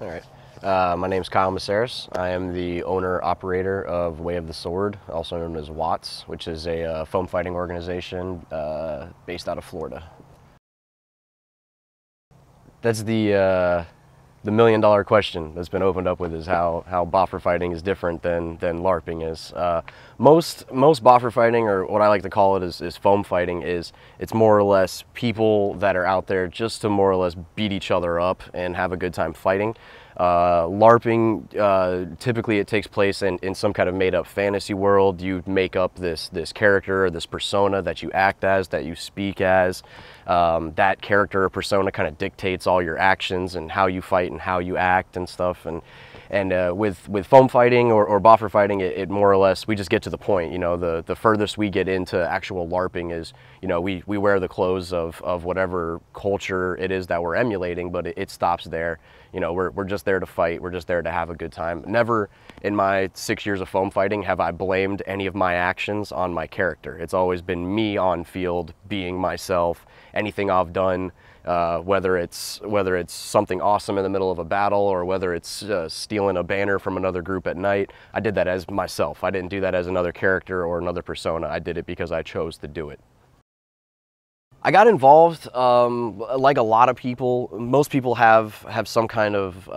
All right. My name's Kyle Maceras. I am the owner-operator of Way of the Sword, also known as WOTS, which is a foam fighting organization based out of Florida. That's the million-dollar question that's been opened up with, is how Boffer fighting is different than LARPing is. Most Boffer fighting, or what I like to call it is foam fighting, it's more or less people that are out there just to more or less beat each other up and have a good time fighting. LARPing, typically it takes place in some kind of made-up fantasy world. You make up this character or this persona that you act as, that you speak as. That character or persona kind of dictates all your actions and how you fight and how you act and stuff. And with foam fighting or Boffer fighting, it more or less, we just get to the point. You know, the furthest we get into actual LARPing is, you know, we wear the clothes of whatever culture it is that we're emulating, but it stops there. You know, we're just there to fight. We're just there to have a good time. Never in my 6 years of foam fighting have I blamed any of my actions on my character. It's always been me on field, being myself. Anything I've done, whether it's something awesome in the middle of a battle, or whether it's stealing a banner from another group at night, I did that as myself. I didn't do that as another character or another persona. I did it because I chose to do it. I got involved, like a lot of people. Most people have some kind of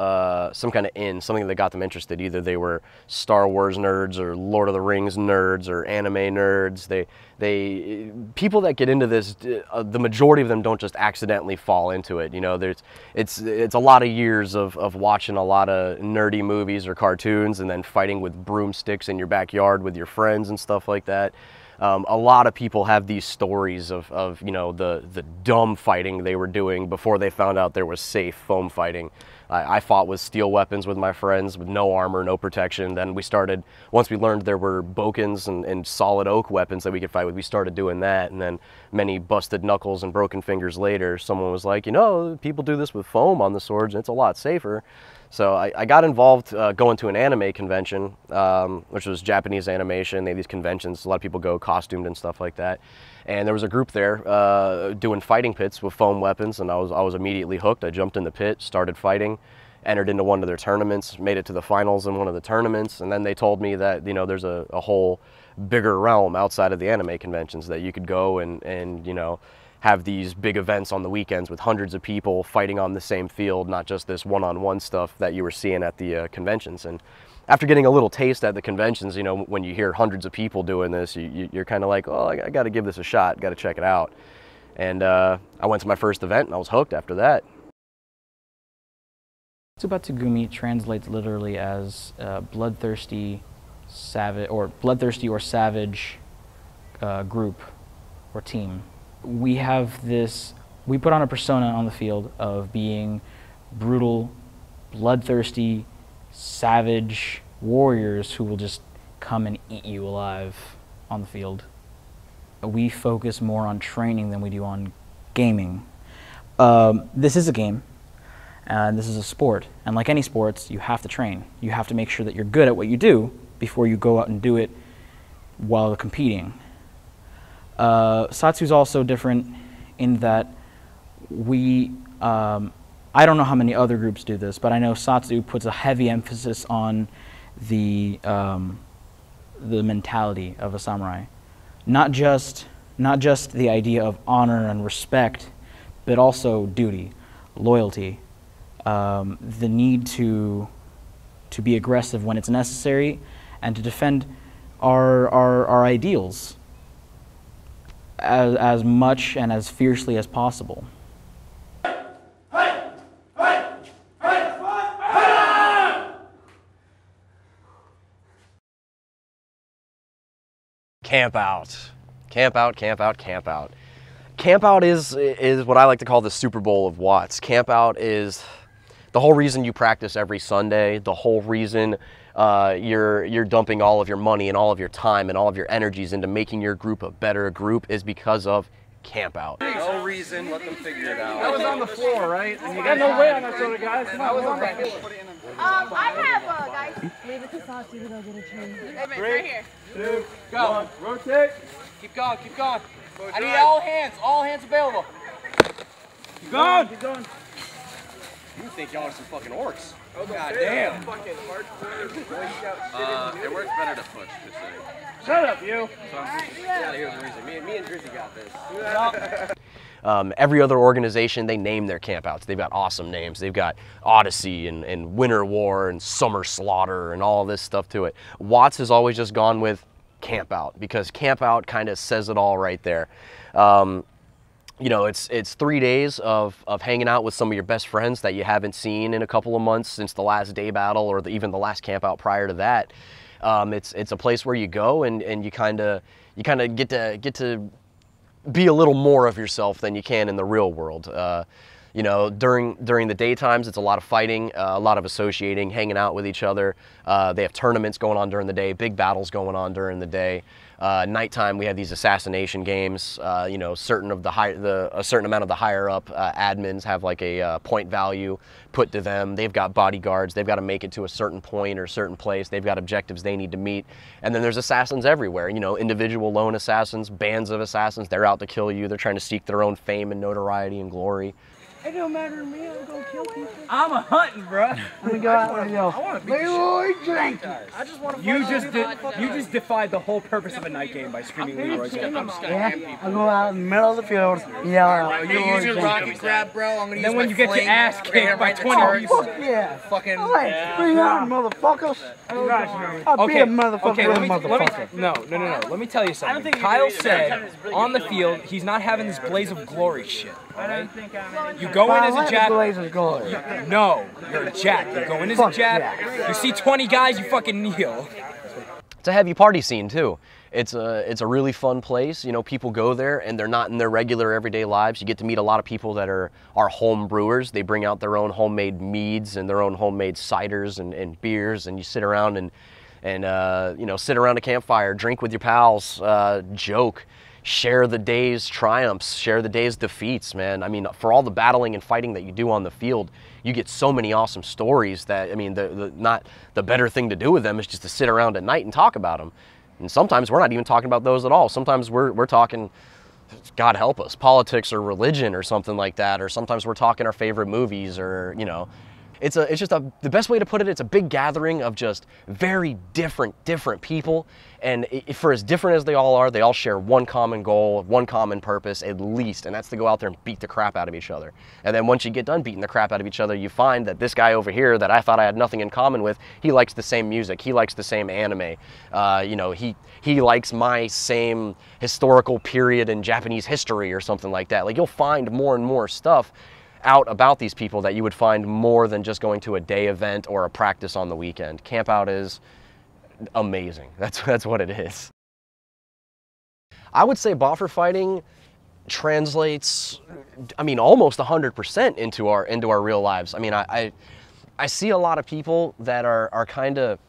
something that got them interested. Either they were Star Wars nerds or Lord of the Rings nerds or anime nerds. People that get into this, the majority of them don't just accidentally fall into it. You know, it's a lot of years of watching a lot of nerdy movies or cartoons, and then fighting with broomsticks in your backyard with your friends and stuff like that. A lot of people have these stories of you know, the dumb fighting they were doing before they found out there was safe foam fighting. I fought with steel weapons with my friends with no armor, no protection. Then we started, once we learned there were bokens and solid oak weapons that we could fight with, we started doing that. And then many busted knuckles and broken fingers later, someone was like, you know, people do this with foam on the swords and it's a lot safer. So I got involved going to an anime convention, which was Japanese animation. They have these conventions, a lot of people go costumed and stuff like that. And there was a group there doing fighting pits with foam weapons, and I was immediately hooked. I jumped in the pit, started fighting, entered into one of their tournaments, made it to the finals in one of the tournaments, and then they told me that, you know, there's a whole bigger realm outside of the anime conventions, that you could go and you know, have these big events on the weekends with hundreds of people fighting on the same field, not just this one-on-one stuff that you were seeing at the conventions. And after getting a little taste at the conventions, you know, when you hear hundreds of people doing this, you're kind of like, oh, I got to give this a shot, got to check it out. And I went to my first event and I was hooked after that. SatsuBatsu Gumi translates literally as bloodthirsty, savage, or savage group or team. We put on a persona on the field of being brutal, bloodthirsty, savage warriors who will just come and eat you alive on the field. We focus more on training than we do on gaming. This is a game, and this is a sport, and like any sports, you have to train. You have to make sure that you're good at what you do before you go out and do it while competing. Satsu's also different in that I don't know how many other groups do this, but I know Satsu puts a heavy emphasis on the mentality of a samurai. Not just the idea of honor and respect, but also duty, loyalty, the need to be aggressive when it's necessary, and to defend our ideals as much and as fiercely as possible. Campout. Campout, campout, campout. Campout is what I like to call the Super Bowl of WOTS. Campout is the whole reason you practice every Sunday, the whole reason you're dumping all of your money and all of your time and all of your energies into making your group a better group is because of Campout. No reason, let them figure it out. That was on the floor, right? And you got no weight on that soda, guys. That was on the floor. I have guys. Leave it to Satsu to go get a train. Right here. 2, go. Rotate. Keep going, keep going. I need all hands available. Keep going. Keep going. You think y'all are some fucking orcs. Oh, god damn. It works better to push, just saying. Shut up, you. Yeah, here's the reason. Me and Drizzy got this. Every other organization, they name their campouts. They've got awesome names. They've got Odyssey and Winter War and Summer Slaughter and all this stuff to it. WOTS has always just gone with Campout because Campout kind of says it all right there. You know, it's 3 days of hanging out with some of your best friends that you haven't seen in a couple of months since the last day battle or even the last camp out prior to that. It's a place where you go and you kind of get to be a little more of yourself than you can in the real world. You know, during the daytimes, it's a lot of fighting, a lot of associating, hanging out with each other. They have tournaments going on during the day, big battles going on during the day. Nighttime, we have these assassination games. You know, a certain amount of the higher up admins have like a point value put to them. They've got bodyguards. They've got to make it to a certain point or a certain place. They've got objectives they need to meet. And then there's assassins everywhere. You know, individual lone assassins, bands of assassins. They're out to kill you. They're trying to seek their own fame and notoriety and glory. It don't matter to me. I'm gonna kill people. I'm a hunting, bro. I'm gonna go out and go. I want to beat Leroy Jenkins. I just want to. You just defied the whole purpose of a night game by screaming Leroy Jenkins. Yeah, I go out in the middle of the field. Yeah. You use your rocket grab, bro. I'm gonna use then my when you get your ass kicked by 20 people. Yeah. Fucking. Hey, bring on, motherfuckers. I'll be a motherfucker with a motherfucker. No. Let me tell you something. Kyle said on the field he's not having this blaze of glory shit. Alright? You go in as a jack. No, you're a jack. You go in as a jack. You see 20 guys, you fucking kneel. It's a heavy party scene too. It's a really fun place. You know, people go there and they're not in their regular everyday lives. You get to meet a lot of people that are home brewers. They bring out their own homemade meads and their own homemade ciders and beers, and you sit around and you know, sit around a campfire, drink with your pals, joke. Share the day's triumphs, share the day's defeats, man. I mean, for all the battling and fighting that you do on the field, you get so many awesome stories that, I mean, not the better thing to do with them is just to sit around at night and talk about them. And sometimes we're not even talking about those at all. Sometimes we're talking, God help us, politics or religion or something like that. Or sometimes we're talking our favorite movies or, you know. It's just the best way to put it, it's a big gathering of just very different people. And for as different as they all share one common goal, one common purpose at least, and that's to go out there and beat the crap out of each other. And then once you get done beating the crap out of each other, you find that this guy over here that I thought I had nothing in common with, he likes the same music, he likes the same anime, you know, he likes my same historical period in Japanese history or something like that. Like, you'll find more and more stuff out about these people that you would find more than just going to a day event or a practice on the weekend. Campout is amazing. That's what it is. I would say boffer fighting translates, I mean, almost 100% into our real lives. I mean, I see a lot of people that are kind of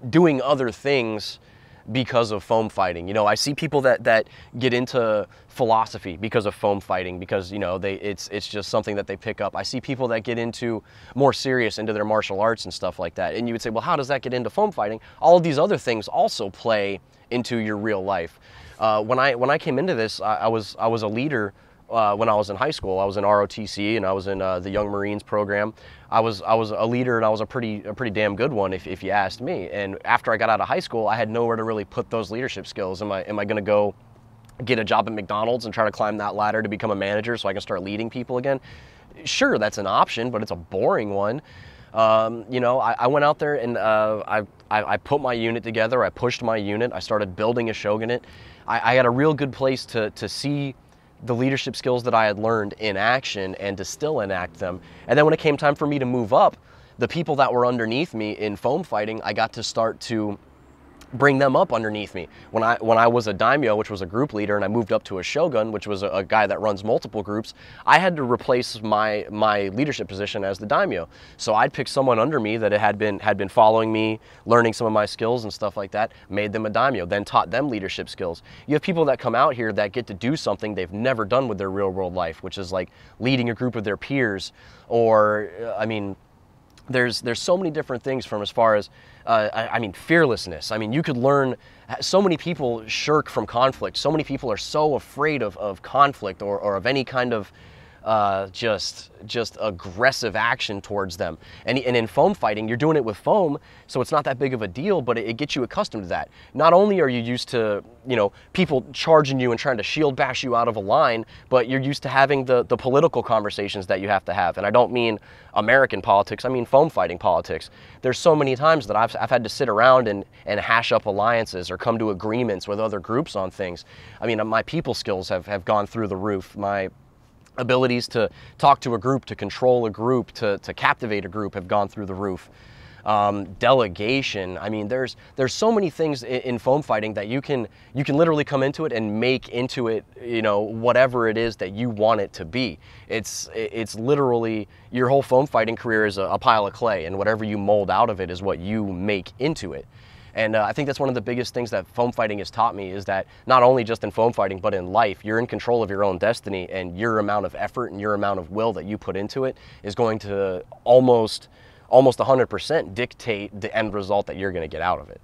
doing other things because of foam fighting. You know, I see people that get into philosophy because of foam fighting, because, you know, it's just something that they pick up. I see people that get into more serious into their martial arts and stuff like that. And you would say, well, how does that get into foam fighting? All of these other things also play into your real life. When I came into this, I was a leader. When I was in high school, I was in ROTC and I was in the Young Marines program. I was a leader, and I was a pretty damn good one, if you asked me. And after I got out of high school, I had nowhere to really put those leadership skills. Am I going to go get a job at McDonald's and try to climb that ladder to become a manager so I can start leading people again? Sure, that's an option, but it's a boring one. You know, I went out there and I put my unit together. I pushed my unit. I started building a shogunate. I had a real good place to see the leadership skills that I had learned in action and to still enact them. And then when it came time for me to move up, the people that were underneath me in foam fighting, I got to start to bring them up underneath me. When I was a daimyo, which was a group leader, and I moved up to a shogun, which was a guy that runs multiple groups, I had to replace my leadership position as the daimyo. So I'd pick someone under me that had been following me, learning some of my skills and stuff like that, made them a daimyo, then taught them leadership skills. You have people that come out here that get to do something they've never done with their real world life, which is like leading a group of their peers, or I mean, there's so many different things, from as far as I mean, fearlessness. I mean, you could learn. So many people shirk from conflict. So many people are so afraid of conflict or of any kind of just aggressive action towards them. And in foam fighting, you're doing it with foam, so it's not that big of a deal, but it gets you accustomed to that. Not only are you used to, you know, people charging you and trying to shield bash you out of a line, but you're used to having the political conversations that you have to have. And I don't mean American politics, I mean foam fighting politics. There's so many times that I've had to sit around and hash up alliances or come to agreements with other groups on things. I mean, my people skills have gone through the roof. My abilities to talk to a group, to control a group, to captivate a group have gone through the roof. Delegation, I mean, there's so many things in foam fighting that you can literally come into it and make into it, you know, whatever it is that you want it to be. It's literally, your whole foam fighting career is a pile of clay, and whatever you mold out of it is what you make into it. And I think that's one of the biggest things that foam fighting has taught me, is that not only just in foam fighting, but in life, you're in control of your own destiny, and your amount of effort and your amount of will that you put into it is going to almost 100% dictate the end result that you're going to get out of it.